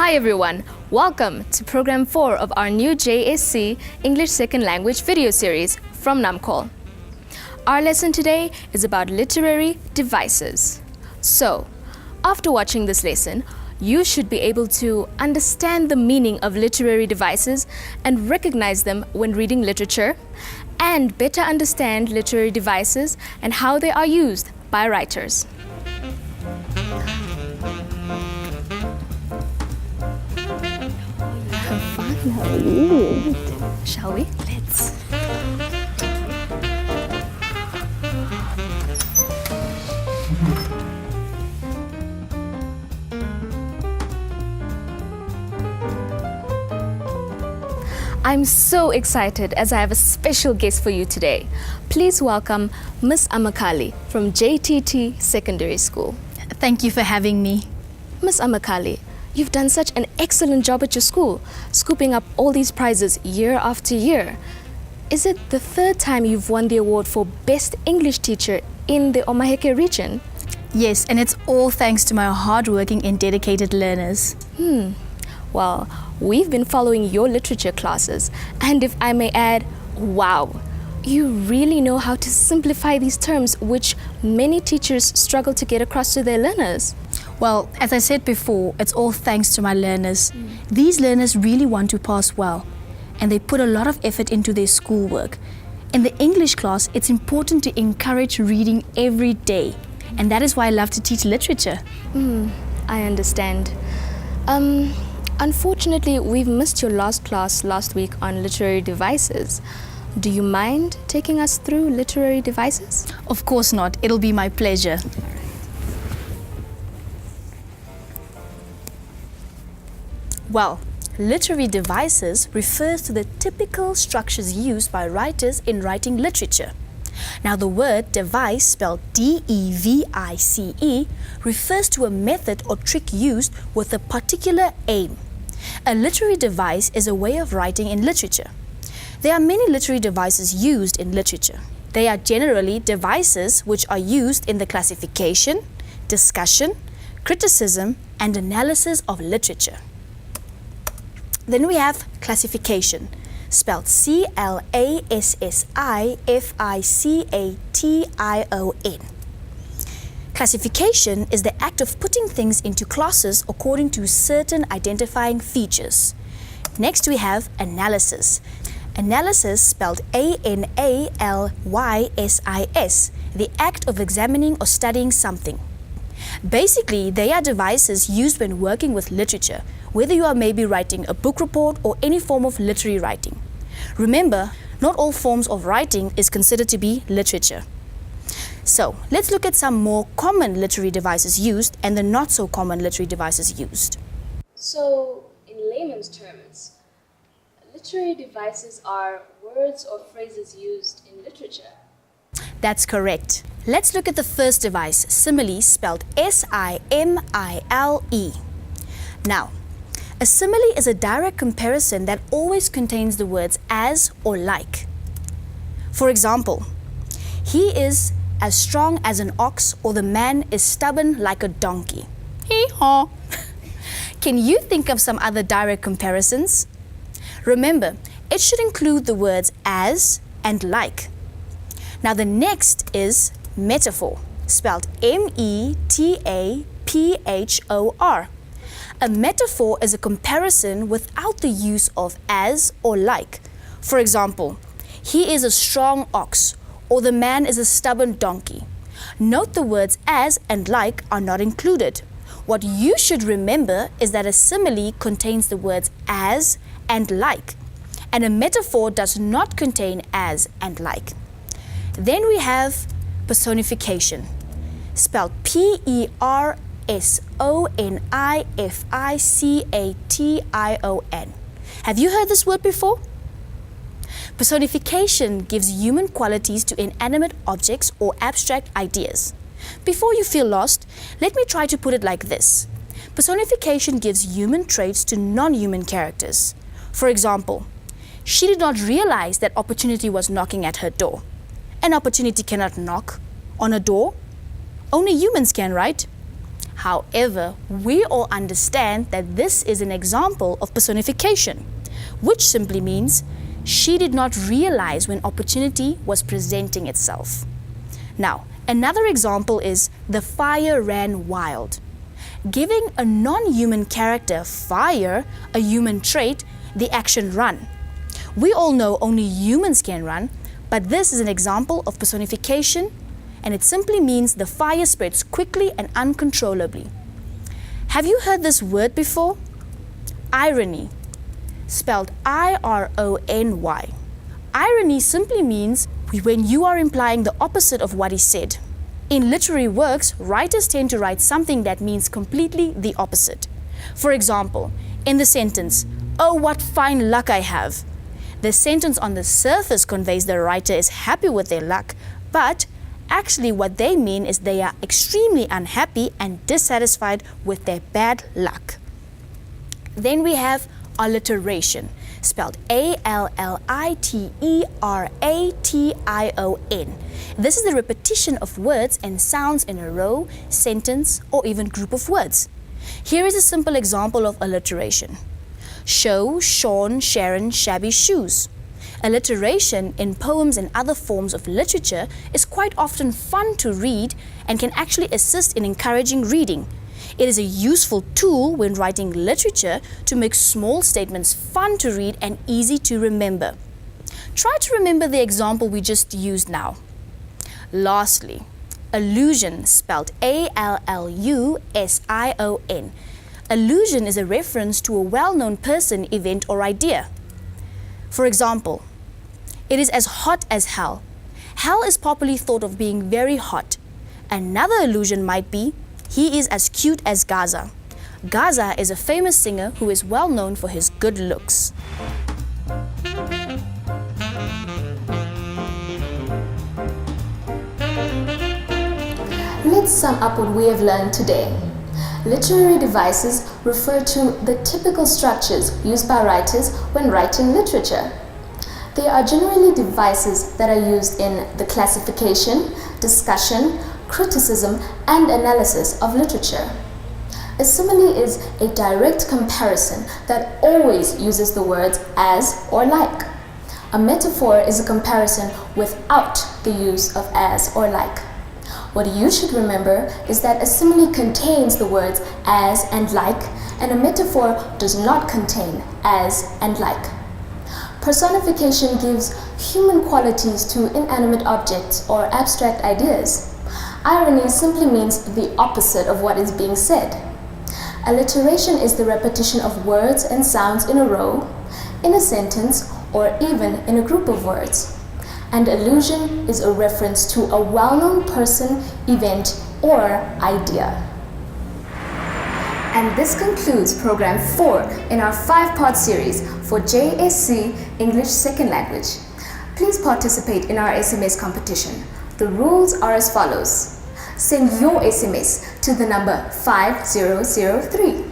Hi everyone, welcome to Program 4 of our new JSC English Second Language video series from NAMCOL. Our lesson today is about literary devices. So, after watching this lesson, you should be able to understand the meaning of literary devices and recognize them when reading literature, and better understand literary devices and how they are used by writers. Finally. Shall we? Let's. I'm so excited as I have a special guest for you today. Please welcome Miss Amakali from JTT Secondary School. Thank you for having me. Miss Amakali, you've done such an excellent job at your school, scooping up all these prizes year after year. Is it the third time you've won the award for Best English Teacher in the Omaheke region? Yes, and it's all thanks to my hardworking and dedicated learners. Well, we've been following your literature classes, and if I may add, wow, you really know how to simplify these terms which many teachers struggle to get across to their learners. Well, as I said before, it's all thanks to my learners. These learners really want to pass well, and they put a lot of effort into their schoolwork. In the English class, it's important to encourage reading every day, and that is why I love to teach literature. I understand. Unfortunately, we've missed your last class last week on literary devices. Do you mind taking us through literary devices? Of course not. It'll be my pleasure. Well, literary devices refers to the typical structures used by writers in writing literature. Now, the word device, spelled D-E-V-I-C-E, refers to a method or trick used with a particular aim. A literary device is a way of writing in literature. There are many literary devices used in literature. They are generally devices which are used in the classification, discussion, criticism, and analysis of literature. Then we have classification, spelled C-L-A-S-S-I-F-I-C-A-T-I-O-N. Classification is the act of putting things into classes according to certain identifying features. Next we have analysis. Analysis, spelled A-N-A-L-Y-S-I-S, the act of examining or studying something. Basically, they are devices used when working with literature, whether you are maybe writing a book report or any form of literary writing. Remember, not all forms of writing is considered to be literature. So, let's look at some more common literary devices used and the not so common literary devices used. So, in layman's terms, literary devices are words or phrases used in literature. That's correct. Let's look at the first device, simile, spelled S-I-M-I-L-E. Now, a simile is a direct comparison that always contains the words as or like. For example, he is as strong as an ox, or the man is stubborn like a donkey. Hee-haw. Can you think of some other direct comparisons? Remember, it should include the words as and like. Now the next is metaphor, spelled M-E-T-A-P-H-O-R. A metaphor is a comparison without the use of as or like. For example, he is a strong ox, or the man is a stubborn donkey. Note the words as and like are not included. What you should remember is that a simile contains the words as and like, and a metaphor does not contain as and like. Then we have personification, spelled P-E-R-S-O-N-I-F-I-C-A-T-I-O-N. Have you heard this word before? Personification gives human qualities to inanimate objects or abstract ideas. Before you feel lost, let me try to put it like this. Personification gives human traits to non-human characters. For example, she did not realize that opportunity was knocking at her door. An opportunity cannot knock on a door. Only humans can, right? However, we all understand that this is an example of personification, which simply means she did not realize when opportunity was presenting itself. Now, another example is the fire ran wild. Giving a non-human character fire a human trait, the action run. We all know only humans can run, but this is an example of personification, and it simply means the fire spreads quickly and uncontrollably. Have you heard this word before? Irony, spelled I-R-O-N-Y. Irony simply means when you are implying the opposite of what is said. In literary works, writers tend to write something that means completely the opposite. For example, in the sentence, "Oh, what fine luck I have," the sentence on the surface conveys the writer is happy with their luck, but actually what they mean is they are extremely unhappy and dissatisfied with their bad luck. Then we have alliteration, spelled A-L-L-I-T-E-R-A-T-I-O-N. This is the repetition of words and sounds in a row, sentence, or even group of words. Here is a simple example of alliteration. Show, shorn, Sharon, shabby shoes. Alliteration in poems and other forms of literature is quite often fun to read and can actually assist in encouraging reading. It is a useful tool when writing literature to make small statements fun to read and easy to remember. Try to remember the example we just used now. Lastly, allusion, spelled A-L-L-U-S-I-O-N. Allusion is a reference to a well-known person, event, or idea. For example, it is as hot as hell. Hell is popularly thought of being very hot. Another allusion might be, he is as cute as Gaza. Gaza is a famous singer who is well known for his good looks. Let's sum up what we have learned today. Literary devices refer to the typical structures used by writers when writing literature. They are generally devices that are used in the classification, discussion, criticism, and analysis of literature. A simile is a direct comparison that always uses the words as or like. A metaphor is a comparison without the use of as or like. What you should remember is that a simile contains the words as and like, and a metaphor does not contain as and like. Personification gives human qualities to inanimate objects or abstract ideas. Irony simply means the opposite of what is being said. Alliteration is the repetition of words and sounds in a row, in a sentence, or even in a group of words. And allusion is a reference to a well-known person, event, or idea. And this concludes Program 4 in our 5-part series for JSC English Second Language. Please participate in our SMS competition. The rules are as follows. Send your SMS to the number 5003.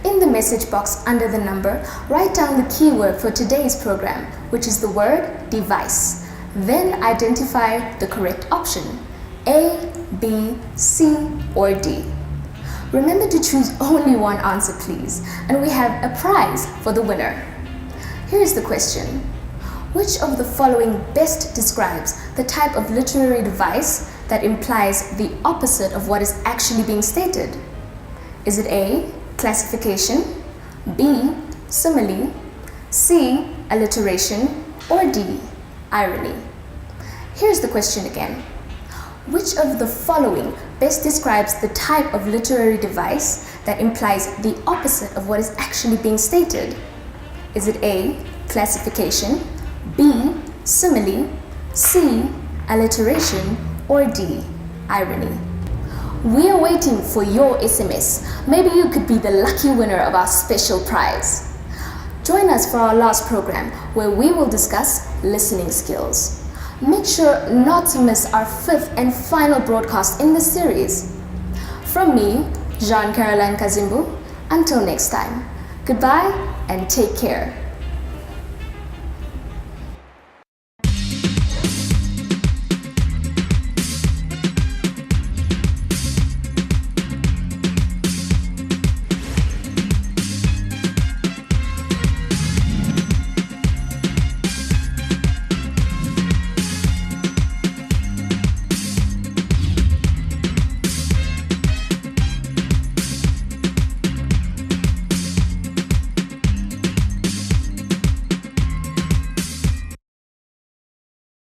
In the message box under the number, write down the keyword for today's program, which is the word device. Then identify the correct option, A, B, C, or D. Remember to choose only one answer, please, and we have a prize for the winner. Here's the question. Which of the following best describes the type of literary device that implies the opposite of what is actually being stated? Is it A, classification, B, simile, C, alliteration, or D, irony? Here's the question again. Which of the following best describes the type of literary device that implies the opposite of what is actually being stated? Is it A, classification, B, simile, C, alliteration, or D, irony? We are waiting for your SMS. Maybe you could be the lucky winner of our special prize. Join us for our last program where we will discuss listening skills. Make sure not to miss our 5th and final broadcast in this series. From me, Jean-Caroline Kazimbu, until next time, goodbye and take care.